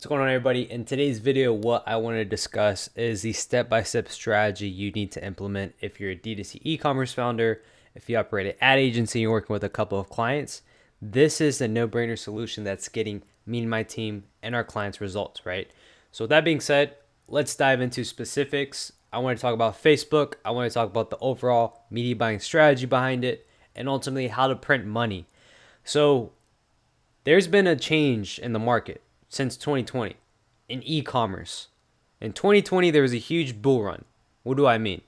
What's going on, everybody? In today's video, what I want to discuss is the step-by-step strategy you need to implement if you're a D2C e-commerce founder, if you operate an ad agency, you're working with a couple of clients. This is the no-brainer solution that's getting me and my team and our clients results, right? So with that being said, let's dive into specifics. I want to talk about Facebook. I want to talk about the overall media buying strategy behind it, and ultimately how to print money. So there's been a change in the market since 2020 in e-commerce. In 2020, there was a huge bull run. What do I mean?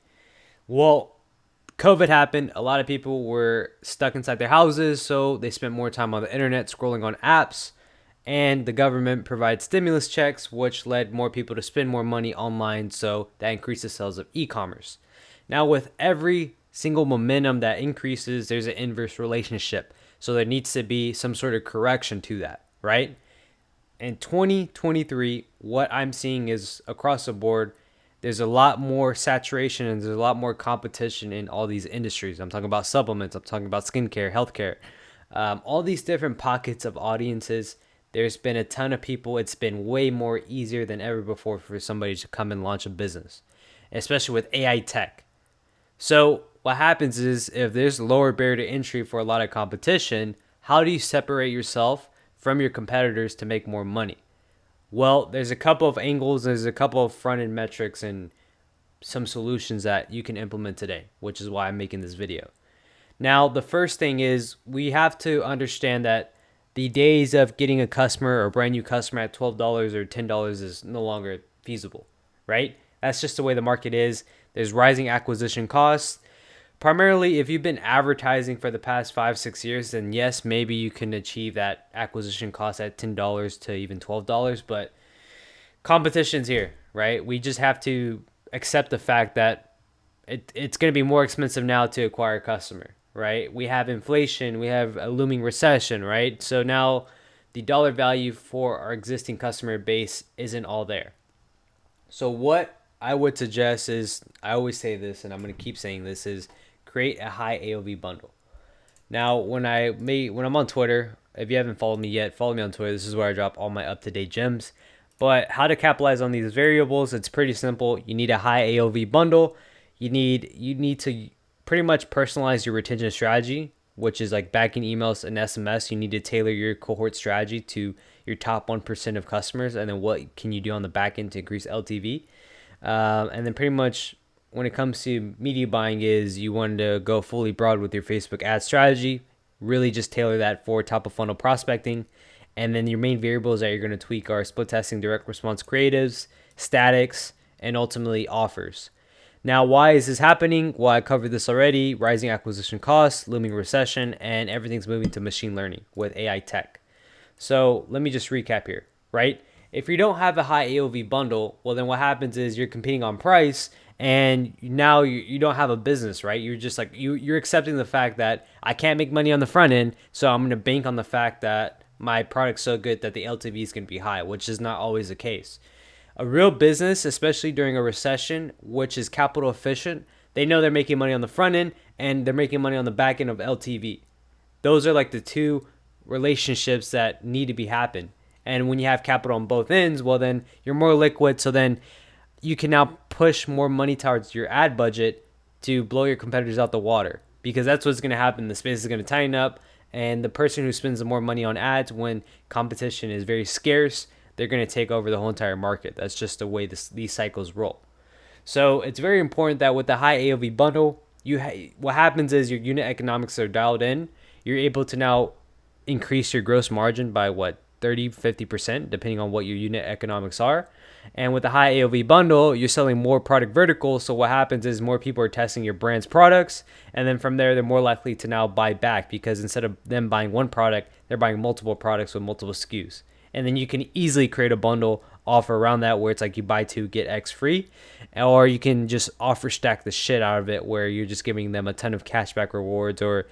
Well, COVID happened. A lot of people were stuck inside their houses, so they spent more time on the internet scrolling on apps, and the government provided stimulus checks, which led more people to spend more money online, so that increased the sales of e-commerce. Now, with every single momentum that increases, there's an inverse relationship. So there needs to be some sort of correction to that, right? In 2023, what I'm seeing is across the board, there's a lot more saturation and there's a lot more competition in all these industries. I'm talking about supplements, I'm talking about skincare, healthcare, all these different pockets of audiences. There's been a ton of people. It's been way more easier than ever before for somebody to come and launch a business, especially with AI tech. So what happens is if there's lower barrier to entry for a lot of competition, how do you separate yourself from your competitors to make more money? Well, there's a couple of angles, there's a couple of front-end metrics and some solutions that you can implement today, which is why I'm making this video. Now, the first thing is we have to understand that the days of getting a customer or a brand new customer at $12 or $10 is no longer feasible, right? That's just the way the market is. There's rising acquisition costs. Primarily, if you've been advertising for the past 5-6 years, then yes, maybe you can achieve that acquisition cost at $10 to even $12, but competition's here, right? We just have to accept the fact that it's going to be more expensive now to acquire a customer, right? We have inflation, we have a looming recession, right? So now the dollar value for our existing customer base isn't all there. So what I would suggest is, I always say this and I'm going to keep saying this, is create a high AOV bundle. Now, when I'm on Twitter, if you haven't followed me yet, follow me on Twitter. This is where I drop all my up-to-date gems. But how to capitalize on these variables, it's pretty simple. You need a high AOV bundle. You need to pretty much personalize your retention strategy, which is like backing emails and SMS. You need to tailor your cohort strategy to your top 1% of customers, and then what can you do on the back end to increase LTV. And then pretty much when it comes to media buying is you want to go fully broad with your Facebook ad strategy, really just tailor that for top of funnel prospecting. And then your main variables that you're going to tweak are split testing, direct response creatives, statics, and ultimately offers. Now, why is this happening? Well, I covered this already. Rising acquisition costs, looming recession, and everything's moving to machine learning with AI tech. So let me just recap here, right? If you don't have a high AOV bundle, well, then what happens is you're competing on price, and now you don't have a business, right? You're just like, you're accepting the fact that I can't make money on the front end, so I'm going to bank on the fact that my product's so good that the LTV is going to be high, which is not always the case. A real business, especially during a recession, which is capital efficient, they know they're making money on the front end and they're making money on the back end of LTV. Those are like the two relationships that need to be happen. And when you have capital on both ends, well, then you're more liquid. So then you can now push more money towards your ad budget to blow your competitors out the water, because that's what's going to happen. The space is going to tighten up, and the person who spends the more money on ads when competition is very scarce, they're going to take over the whole entire market. That's just the way these cycles roll. So it's very important that with the high AOV bundle, what happens is your unit economics are dialed in. You're able to now increase your gross margin by 30-50%, depending on what your unit economics are. And with the high AOV bundle, you're selling more product verticals. So what happens is more people are testing your brand's products, and then from there, they're more likely to now buy back, because instead of them buying one product, they're buying multiple products with multiple SKUs. And then you can easily create a bundle offer around that, where it's like you buy two, get X free, or you can just offer stack the shit out of it, where you're just giving them a ton of cashback rewards, or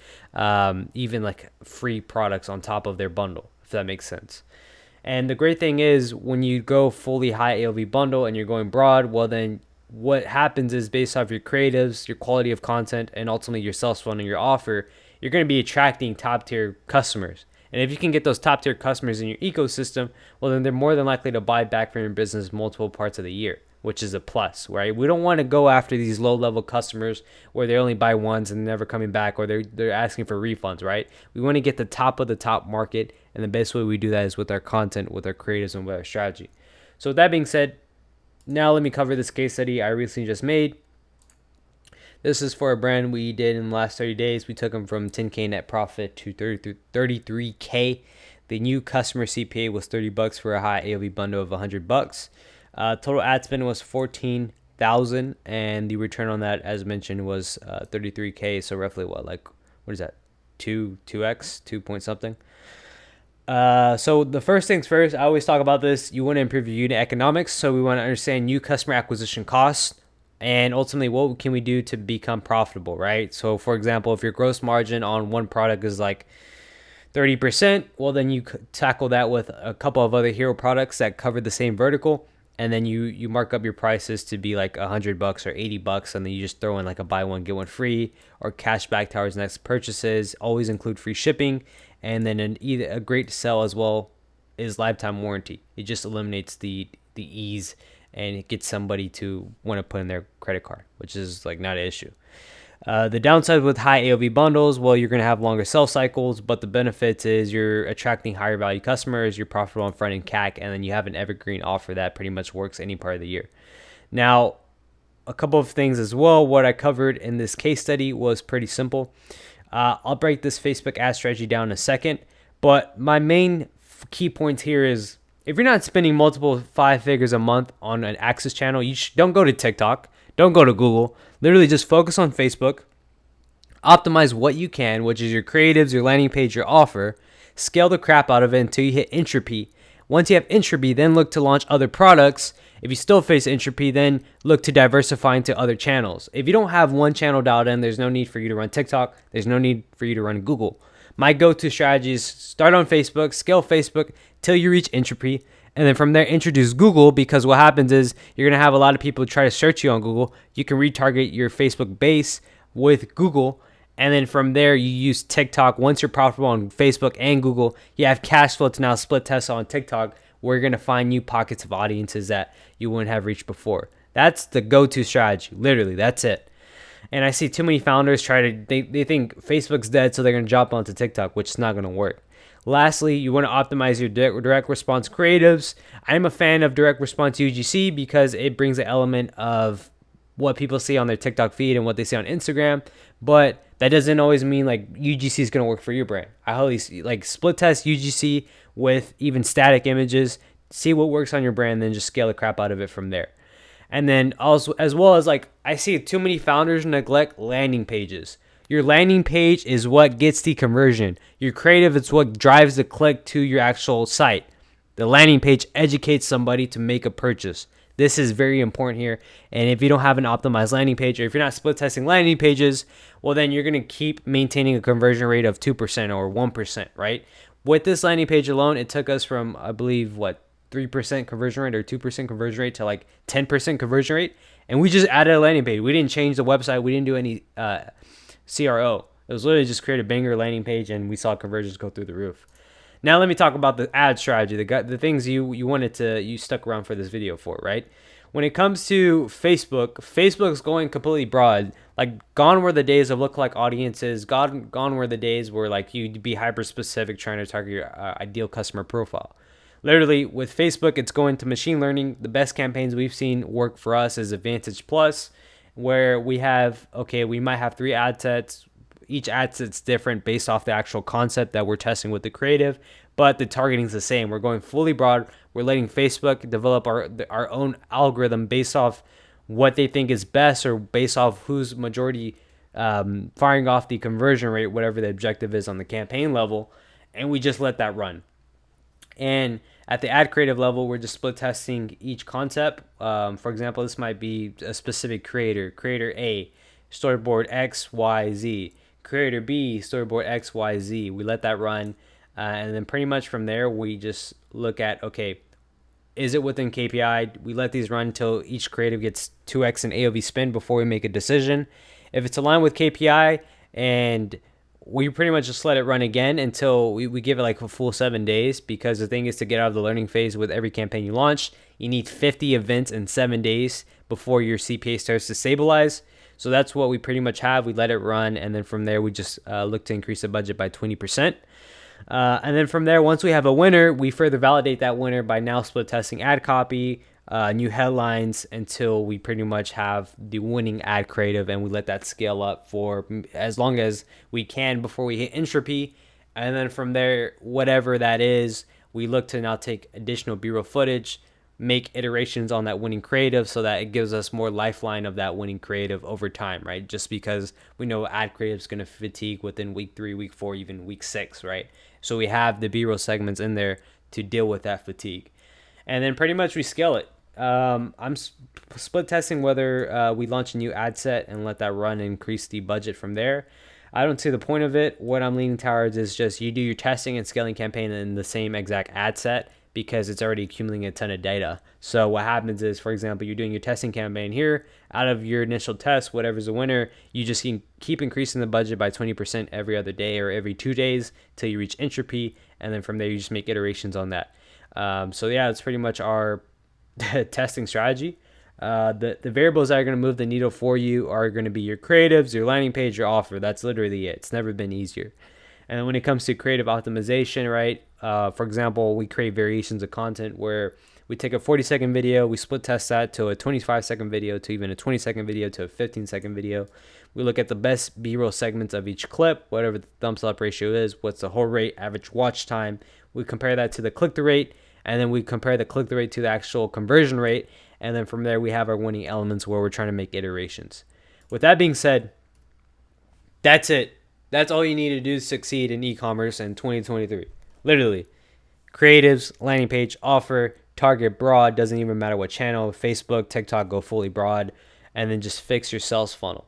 even like free products on top of their bundle, if that makes sense. And the great thing is, when you go fully high AOV bundle and you're going broad, well, then what happens is, based off your creatives, your quality of content, and ultimately your sales funnel and your offer, you're going to be attracting top tier customers. And if you can get those top tier customers in your ecosystem, well, then they're more than likely to buy back from your business multiple parts of the year, which is a plus, right? We don't want to go after these low level customers where they only buy once and never coming back, or they're asking for refunds, right? We want to get the top of the top market, and the best way we do that is with our content, with our creatives, and with our strategy. So with that being said, now let me cover this case study I recently just made. This is for a brand we did in the last 30 days. We took them from 10K net profit to 33K. The new customer CPA was $30 for a high AOV bundle of $100. Total ad spend was $14,000, and the return on that, as mentioned, was 33K. So roughly what is that? 2x, 2 point something. So the first things first, I always talk about this. You want to improve your unit economics. So we want to understand new customer acquisition costs, and ultimately what can we do to become profitable, right? So for example, if your gross margin on one product is like 30%, well, then you tackle that with a couple of other hero products that cover the same vertical. And then you mark up your prices to be like $100 or $80, and then you just throw in like a buy one, get one free, or cash back towards next purchases. Always include free shipping. And then a great sell as well is lifetime warranty. It just eliminates the ease, and it gets somebody to want to put in their credit card, which is like not an issue. The downside with high AOV bundles, well, you're going to have longer sell cycles, but the benefits is you're attracting higher value customers, you're profitable on front end CAC, and then you have an evergreen offer that pretty much works any part of the year. Now, a couple of things as well. What I covered in this case study was pretty simple. I'll break this Facebook ad strategy down in a second, but my main key points here is if you're not spending multiple 5 figures a month on an access channel, you don't go to TikTok, don't go to Google. Literally just focus on Facebook, optimize what you can, which is your creatives, your landing page, your offer, scale the crap out of it until you hit entropy. Once you have entropy, then look to launch other products. If you still face entropy, then look to diversify into other channels. If you don't have one channel dialed in, there's no need for you to run TikTok. There's no need for you to run Google. My go-to strategy is start on Facebook, scale Facebook till you reach entropy, and then from there introduce Google, because what happens is you're going to have a lot of people try to search you on Google. You can retarget your Facebook base with Google, and then from there you use TikTok. Once you're profitable on Facebook and Google, you have cash flow to now split test on TikTok, where you're going to find new pockets of audiences that you wouldn't have reached before. That's the go-to strategy. Literally, that's it. And I see too many founders they think Facebook's dead, so they're going to jump onto TikTok, which is not going to work. Lastly, you want to optimize your direct response creatives. I'm a fan of direct response UGC because it brings an element of what people see on their TikTok feed and what they see on Instagram, but that doesn't always mean like UGC is going to work for your brand. I highly like split test UGC with even static images, see what works on your brand, then just scale the crap out of it from there. And then also, as well as like, I see too many founders neglect landing pages. Your landing page is what gets the conversion. Your creative is what drives the click to your actual site. The landing page educates somebody to make a purchase. This is very important here. And if you don't have an optimized landing page, or if you're not split testing landing pages, well, then you're going to keep maintaining a conversion rate of 2% or 1%, right? With this landing page alone, it took us from, I believe, 3% conversion rate or 2% conversion rate to like 10% conversion rate. And we just added a landing page. We didn't change the website. We didn't do any CRO. It was literally just create a banger landing page, and we saw conversions go through the roof. Now let me talk about the ad strategy, the things you stuck around for this video for, right? When it comes to Facebook's going completely broad. Like, gone were the days of lookalike audiences. Gone were the days where like you'd be hyper specific trying to target your ideal customer profile. Literally, with Facebook, it's going to machine learning. The best campaigns we've seen work for us is Advantage Plus, where we might have 3 ad sets. Each ad set's different based off the actual concept that we're testing with the creative, but the targeting is the same. We're going fully broad. We're letting Facebook develop our own algorithm based off what they think is best, or based off who's majority firing off the conversion rate, whatever the objective is on the campaign level, and we just let that run. And at the ad creative level, we're just split testing each concept. For example, this might be a specific creator A, storyboard X, Y, Z. Creator B, storyboard X, Y, Z. We let that run. And then pretty much from there, we just look at, okay, is it within KPI? We let these run until each creative gets 2x in AOV spend before we make a decision. If it's aligned with KPI and we pretty much just let it run again until we give it like a full 7 days, because the thing is, to get out of the learning phase with every campaign you launch, you need 50 events in 7 days before your CPA starts to stabilize. So that's what we pretty much have. We let it run, and then from there we just look to increase the budget by 20%. And then from there, once we have a winner, we further validate that winner by now split testing ad copy, new headlines, until we pretty much have the winning ad creative, and we let that scale up for as long as we can before we hit entropy. And then from there, whatever that is, we look to now take additional B-roll footage, make iterations on that winning creative, so that it gives us more lifeline of that winning creative over time, right? Just because we know ad creative is going to fatigue within week 3, week 4, even week 6, right? So we have the B-roll segments in there to deal with that fatigue. And then pretty much we scale it. I'm split testing whether we launch a new ad set and let that run and increase the budget from there. I don't see the point of it. What I'm leaning towards is just you do your testing and scaling campaign in the same exact ad set, because it's already accumulating a ton of data. So what happens is, for example, you're doing your testing campaign here. Out of your initial test, whatever's the winner, you just can keep increasing the budget by 20% every other day or every 2 days till you reach entropy. And then from there, you just make iterations on that. So yeah, that's pretty much our testing strategy. The variables that are going to move the needle for you are going to be your creatives, your landing page, your offer. That's literally it. It's never been easier. And when it comes to creative optimization, right? For example, we create variations of content where we take a 40-second video, we split test that to a 25-second video, to even a 20-second video, to a 15-second video. We look at the best B-roll segments of each clip, whatever the thumbs up ratio is, what's the whole rate, average watch time. We compare that to the click-through rate, and then we compare the click-through rate to the actual conversion rate. And then from there, we have our winning elements where we're trying to make iterations. With that being said, that's it. That's all you need to do to succeed in e-commerce in 2023. Literally. Creatives, landing page, offer, target broad, doesn't even matter what channel, Facebook, TikTok, go fully broad, and then just fix your sales funnel.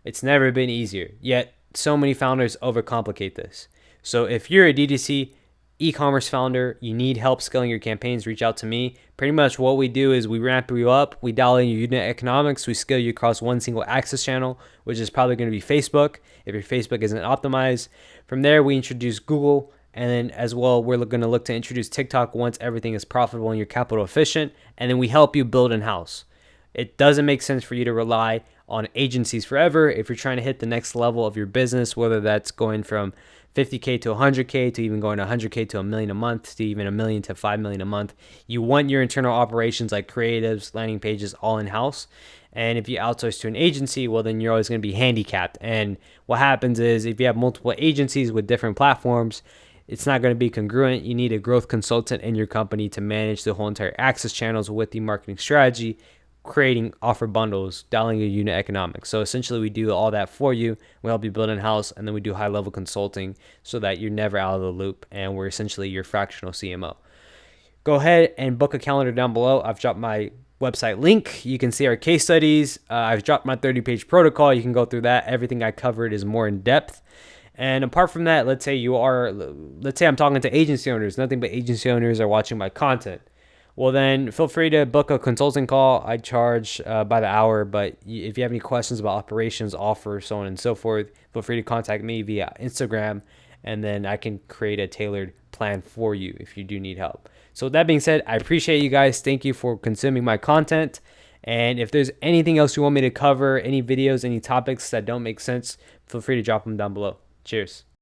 It's never been easier, yet so many founders overcomplicate this. So if you're a D2C e-commerce founder, you need help scaling your campaigns, reach out to me. Pretty much what we do is we ramp you up, we dial in your unit economics, we scale you across one single access channel, which is probably going to be Facebook if your Facebook isn't optimized. From there, we introduce Google, and then as well, we're going to look to introduce TikTok once everything is profitable and you're capital efficient, and then we help you build in-house. It doesn't make sense for you to rely on agencies forever if you're trying to hit the next level of your business, whether that's going from 50K to 100K to even going to 100K to $1 million a month to even $1 million to $5 million a month. You want your internal operations like creatives, landing pages, all in-house. And if you outsource to an agency, well, then you're always going to be handicapped. And what happens is if you have multiple agencies with different platforms, it's not going to be congruent. You need a growth consultant in your company to manage the whole entire access channels with the marketing strategy, creating offer bundles, dialing your unit economics. So essentially we do all that for you. We help you build in-house, and then we do high-level consulting so that you're never out of the loop, and we're essentially your fractional CMO. Go ahead and book a calendar down below. I've dropped my website link. You can see our case studies. I've dropped my 30-page protocol. You can go through that. Everything I covered is more in depth. And apart from that, let's say I'm talking to agency owners. Nothing but agency owners are watching my content. Well, then feel free to book a consulting call. I charge by the hour, but if you have any questions about operations, offers, so on and so forth, feel free to contact me via Instagram, and then I can create a tailored plan for you if you do need help. So with that being said, I appreciate you guys. Thank you for consuming my content. And if there's anything else you want me to cover, any videos, any topics that don't make sense, feel free to drop them down below. Cheers.